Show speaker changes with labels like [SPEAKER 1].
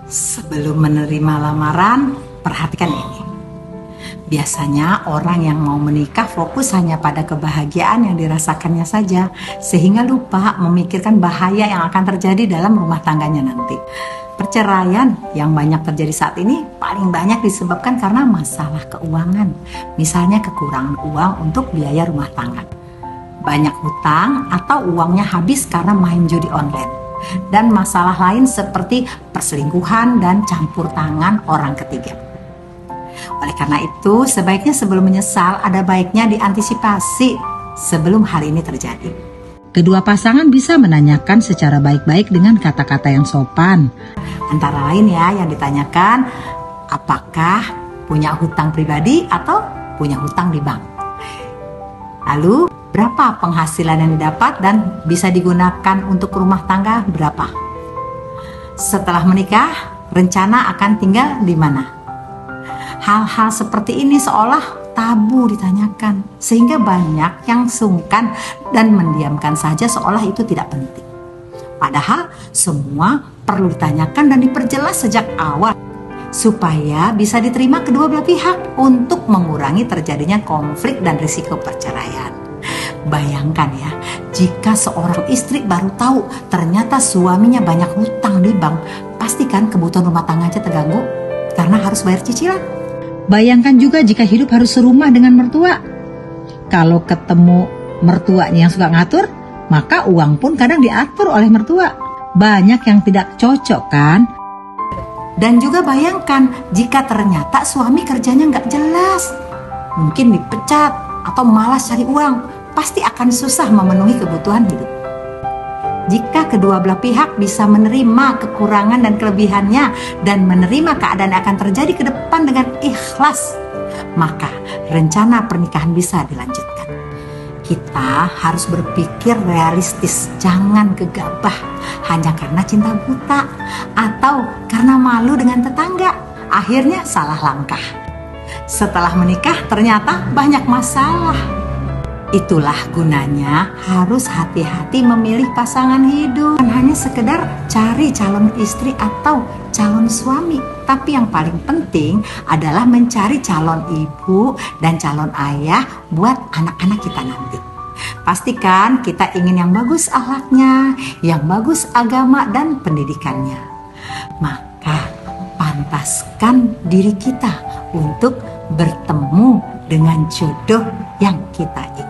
[SPEAKER 1] Sebelum menerima lamaran, perhatikan ini. Biasanya orang yang mau menikah fokus hanya pada kebahagiaan yang dirasakannya saja, sehingga lupa memikirkan bahaya yang akan terjadi dalam rumah tangganya nanti. Perceraian yang banyak terjadi saat ini paling banyak disebabkan karena masalah keuangan. Misalnya kekurangan uang untuk biaya rumah tangga, banyak hutang atau uangnya habis karena main judi online, dan masalah lain seperti perselingkuhan dan campur tangan orang ketiga. Oleh karena itu, sebaiknya sebelum menyesal, ada baiknya diantisipasi sebelum hal ini terjadi.
[SPEAKER 2] Kedua pasangan bisa menanyakan secara baik-baik dengan kata-kata yang sopan.
[SPEAKER 1] Antara lain yang ditanyakan, apakah punya hutang pribadi atau punya hutang di bank? Lalu, berapa penghasilan yang didapat dan bisa digunakan untuk rumah tangga berapa? Setelah menikah, rencana akan tinggal di mana? Hal-hal seperti ini seolah tabu ditanyakan, sehingga banyak yang sungkan dan mendiamkan saja seolah itu tidak penting. Padahal semua perlu ditanyakan dan diperjelas sejak awal, supaya bisa diterima kedua belah pihak untuk mengurangi terjadinya konflik dan risiko perceraian. Bayangkan jika seorang istri baru tahu ternyata suaminya banyak hutang di bank, pastikan kebutuhan rumah tangganya terganggu karena harus bayar cicilan.
[SPEAKER 2] Bayangkan juga jika hidup harus serumah dengan mertua. Kalau ketemu mertuanya yang suka ngatur, maka uang pun kadang diatur oleh mertua. Banyak yang tidak cocok kan?
[SPEAKER 1] Dan juga bayangkan jika ternyata suami kerjanya nggak jelas, mungkin dipecat atau malas cari uang, pasti akan susah memenuhi kebutuhan hidup. Jika kedua belah pihak bisa menerima kekurangan dan kelebihannya dan menerima keadaan yang akan terjadi ke depan dengan ikhlas, maka rencana pernikahan bisa dilanjutkan. Kita harus berpikir realistis, jangan gegabah hanya karena cinta buta atau karena malu dengan tetangga. Akhirnya salah langkah. Setelah menikah ternyata banyak masalah. Itulah gunanya harus hati-hati memilih pasangan hidup. Bukan hanya sekedar cari calon istri atau calon suami, tapi yang paling penting adalah mencari calon ibu dan calon ayah buat anak-anak kita nanti. Pastikan kita ingin yang bagus akhlaknya, yang bagus agama dan pendidikannya. Maka pantaskan diri kita untuk bertemu dengan jodoh yang kita inginkan.